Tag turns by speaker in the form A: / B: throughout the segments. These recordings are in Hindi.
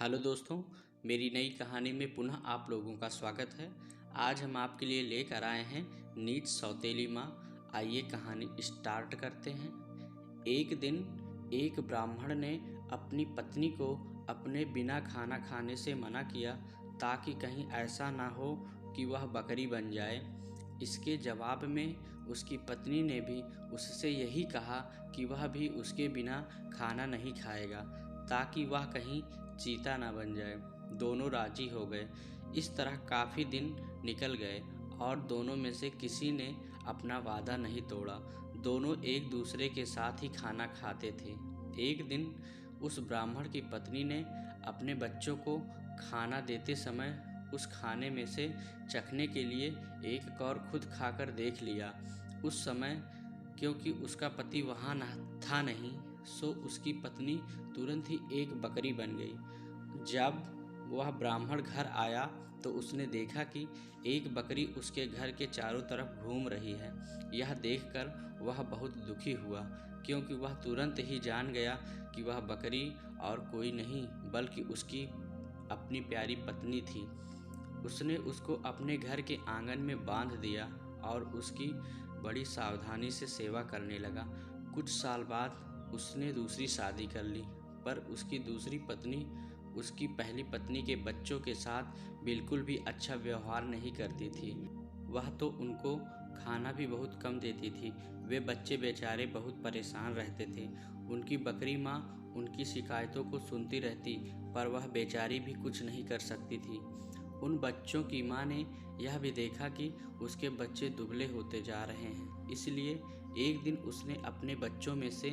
A: हेलो दोस्तों, मेरी नई कहानी में पुनः आप लोगों का स्वागत है। आज हम आपके लिए लेकर आए हैं नीच सौतेली माँ। आइए कहानी स्टार्ट करते हैं। एक दिन एक ब्राह्मण ने अपनी पत्नी को अपने बिना खाना खाने से मना किया, ताकि कहीं ऐसा ना हो कि वह बकरी बन जाए। इसके जवाब में उसकी पत्नी ने भी उससे यही कहा कि वह भी उसके बिना खाना नहीं खाएगा, ताकि वह कहीं चीता ना बन जाए। दोनों राजी हो गए। इस तरह काफ़ी दिन निकल गए और दोनों में से किसी ने अपना वादा नहीं तोड़ा। दोनों एक दूसरे के साथ ही खाना खाते थे। एक दिन उस ब्राह्मण की पत्नी ने अपने बच्चों को खाना देते समय उस खाने में से चखने के लिए एक कौर खुद खाकर देख लिया। उस समय क्योंकि उसका पति वहाँ था नहीं, सो उसकी पत्नी तुरंत ही एक बकरी बन गई। जब वह ब्राह्मण घर आया तो उसने देखा कि एक बकरी उसके घर के चारों तरफ घूम रही है। यह देखकर वह बहुत दुखी हुआ, क्योंकि वह तुरंत ही जान गया कि वह बकरी और कोई नहीं बल्कि उसकी अपनी प्यारी पत्नी थी। उसने उसको अपने घर के आंगन में बांध दिया और उसकी बड़ी सावधानी से सेवा करने लगा। कुछ साल बाद उसने दूसरी शादी कर ली, पर उसकी दूसरी पत्नी उसकी पहली पत्नी के बच्चों के साथ बिल्कुल भी अच्छा व्यवहार नहीं करती थी। वह तो उनको खाना भी बहुत कम देती थी। वे बच्चे बेचारे बहुत परेशान रहते थे। उनकी बकरी माँ उनकी शिकायतों को सुनती रहती, पर वह बेचारी भी कुछ नहीं कर सकती थी। उन बच्चों की माँ ने यह भी देखा कि उसके बच्चे दुबले होते जा रहे हैं, इसलिए एक दिन उसने अपने बच्चों में से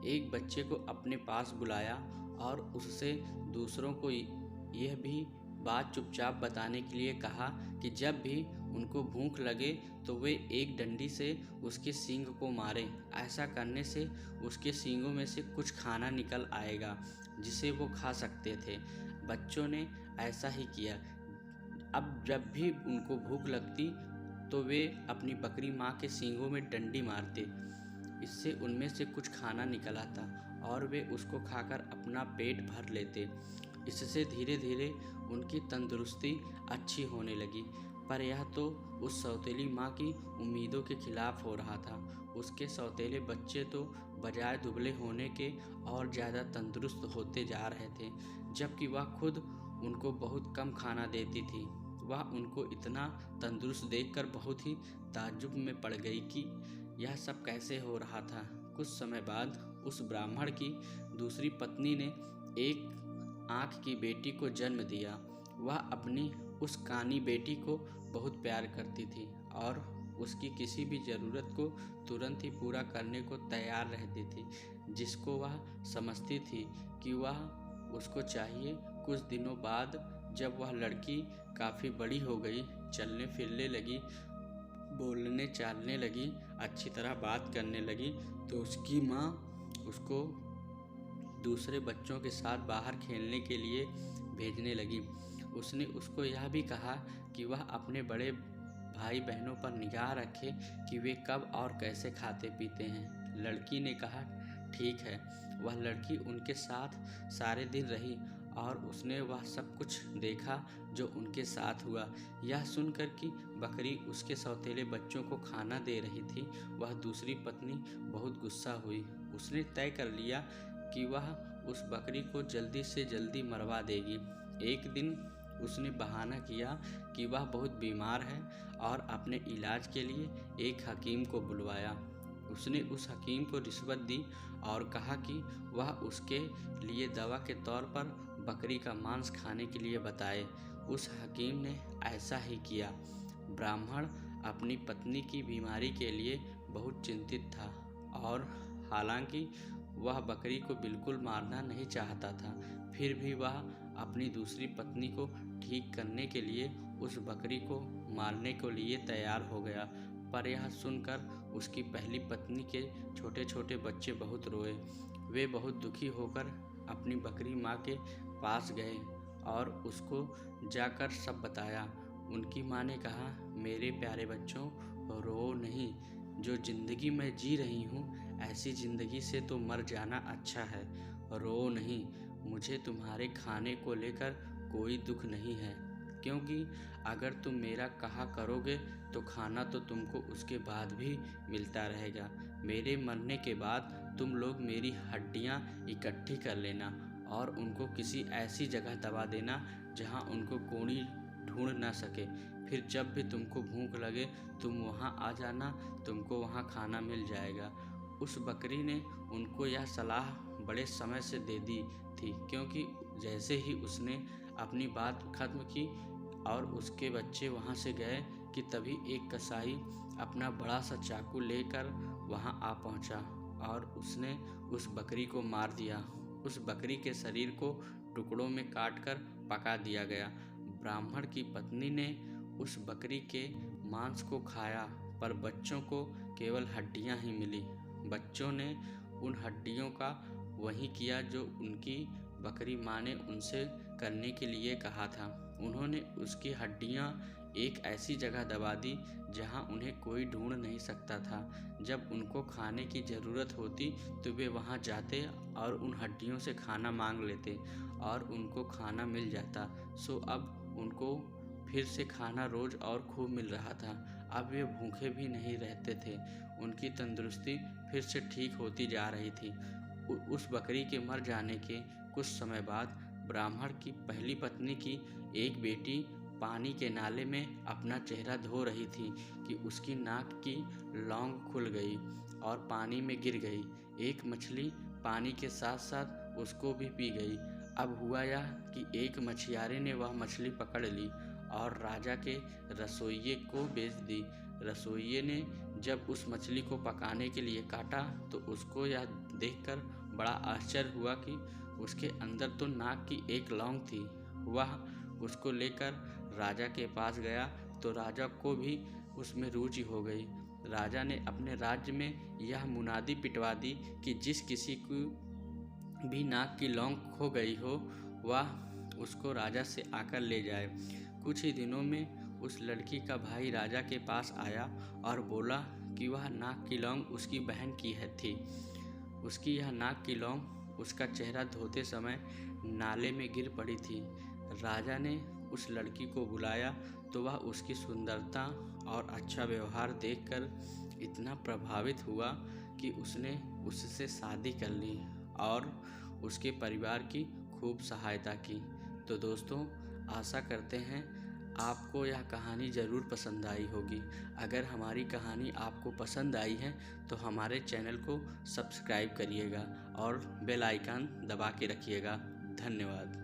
A: एक बच्चे को अपने पास बुलाया और उससे दूसरों को यह भी बात चुपचाप बताने के लिए कहा कि जब भी उनको भूख लगे तो वे एक डंडी से उसके सींग को मारें। ऐसा करने से उसके सींगों में से कुछ खाना निकल आएगा जिसे वो खा सकते थे। बच्चों ने ऐसा ही किया। अब जब भी उनको भूख लगती तो वे अपनी बकरी माँ के सींगों में डंडी मारते। इससे उनमें से कुछ खाना निकल आता और वे उसको खाकर अपना पेट भर लेते। इससे धीरे धीरे उनकी तंदुरुस्ती अच्छी होने लगी। पर यह तो उस सौतेली माँ की उम्मीदों के खिलाफ हो रहा था। उसके सौतेले बच्चे तो बजाय दुबले होने के और ज़्यादा तंदुरुस्त होते जा रहे थे, जबकि वह खुद उनको बहुत कम खाना देती थी। वह उनको इतना तंदुरुस्त देखकर बहुत ही ताज्जुब में पड़ गई कि यह सब कैसे हो रहा था। कुछ समय बाद उस ब्राह्मण की दूसरी पत्नी ने एक आँख की बेटी को जन्म दिया। वह अपनी उस कानी बेटी को बहुत प्यार करती थी और उसकी किसी भी ज़रूरत को तुरंत ही पूरा करने को तैयार रहती थी, जिसको वह समझती थी कि वह उसको चाहिए। कुछ दिनों बाद जब वह लड़की काफ़ी बड़ी हो गई, चलने फिरने लगी, बोलने चालने लगी, अच्छी तरह बात करने लगी, तो उसकी माँ उसको दूसरे बच्चों के साथ बाहर खेलने के लिए भेजने लगी। उसने उसको यह भी कहा कि वह अपने बड़े भाई बहनों पर निगाह रखे कि वे कब और कैसे खाते पीते हैं। लड़की ने कहा ठीक है। वह लड़की उनके साथ सारे दिन रही और उसने वह सब कुछ देखा जो उनके साथ हुआ। यह सुनकर कि बकरी उसके सौतेले बच्चों को खाना दे रही थी, वह दूसरी पत्नी बहुत गुस्सा हुई। उसने तय कर लिया कि वह उस बकरी को जल्दी से जल्दी मरवा देगी। एक दिन उसने बहाना किया कि वह बहुत बीमार है और अपने इलाज के लिए एक हकीम को बुलवाया। उसने उस हकीम को रिश्वत दी और कहा कि वह उसके लिए दवा के तौर पर बकरी का मांस खाने के लिए बताए। उस हकीम ने ऐसा ही किया। ब्राह्मण अपनी पत्नी की बीमारी के लिए बहुत चिंतित था और हालांकि वह बकरी को बिल्कुल मारना नहीं चाहता था, फिर भी वह अपनी दूसरी पत्नी को ठीक करने के लिए उस बकरी को मारने के लिए तैयार हो गया। पर यह सुनकर उसकी पहली पत्नी के छोटे छोटे बच्चे बहुत रोए। वे बहुत दुखी होकर अपनी बकरी माँ के पास गए और उसको जाकर सब बताया। उनकी माँ ने कहा, मेरे प्यारे बच्चों, रो नहीं। जो ज़िंदगी मैं जी रही हूँ, ऐसी ज़िंदगी से तो मर जाना अच्छा है। रो नहीं। मुझे तुम्हारे खाने को लेकर कोई दुख नहीं है, क्योंकि अगर तुम मेरा कहा करोगे तो खाना तो तुमको उसके बाद भी मिलता रहेगा। मेरे मरने के बाद तुम लोग मेरी हड्डियाँ इकट्ठी कर लेना और उनको किसी ऐसी जगह दबा देना जहाँ उनको कोई ढूंढ ना सके। फिर जब भी तुमको भूख लगे तुम वहाँ आ जाना, तुमको वहाँ खाना मिल जाएगा। उस बकरी ने उनको यह सलाह बड़े समय से दे दी थी, क्योंकि जैसे ही उसने अपनी बात खत्म की और उसके बच्चे वहाँ से गए कि तभी एक कसाई अपना बड़ा सा चाकू लेकर वहाँ आ पहुँचा और उसने उस बकरी को मार दिया। उस बकरी के शरीर को टुकड़ों में काटकर पका दिया गया। ब्राह्मण की पत्नी ने उस बकरी के मांस को खाया, पर बच्चों को केवल हड्डियां ही मिली। बच्चों ने उन हड्डियों का वही किया जो उनकी बकरी माँ ने उनसे करने के लिए कहा था। उन्होंने उसकी हड्डियां एक ऐसी जगह दबा दी जहां उन्हें कोई ढूंढ नहीं सकता था। जब उनको खाने की ज़रूरत होती तो वे वहां जाते और उन हड्डियों से खाना मांग लेते और उनको खाना मिल जाता। सो अब उनको फिर से खाना रोज़ और खूब मिल रहा था। अब वे भूखे भी नहीं रहते थे। उनकी तंदुरुस्ती फिर से ठीक होती जा रही थी। उस बकरी के मर जाने के कुछ समय बाद ब्राह्मण की पहली पत्नी की एक बेटी पानी के नाले में अपना चेहरा धो रही थी कि उसकी नाक की लौंग खुल गई और पानी में गिर गई। एक मछली पानी के साथ साथ उसको भी पी गई। अब हुआ यह कि एक मछियारे ने वह मछली पकड़ ली और राजा के रसोइये को बेच दी। रसोइये ने जब उस मछली को पकाने के लिए काटा तो उसको यह देखकर बड़ा आश्चर्य हुआ कि उसके अंदर तो नाक की एक लौंग थी। वह उसको लेकर राजा के पास गया तो राजा को भी उसमें रुचि हो गई। राजा ने अपने राज्य में यह मुनादी पिटवा दी कि जिस किसी को भी नाक की लौंग खो गई हो वह उसको राजा से आकर ले जाए। कुछ ही दिनों में उस लड़की का भाई राजा के पास आया और बोला कि वह नाक की लौंग उसकी बहन की थी। उसकी यह नाक की लौंग उसका चेहरा धोते समय नाले में गिर पड़ी थी। राजा ने उस लड़की को बुलाया तो वह उसकी सुंदरता और अच्छा व्यवहार देखकर इतना प्रभावित हुआ कि उसने उससे शादी कर ली और उसके परिवार की खूब सहायता की। तो दोस्तों, आशा करते हैं आपको यह कहानी ज़रूर पसंद आई होगी। अगर हमारी कहानी आपको पसंद आई है तो हमारे चैनल को सब्सक्राइब करिएगा और बेल आइकन दबा के रखिएगा। धन्यवाद।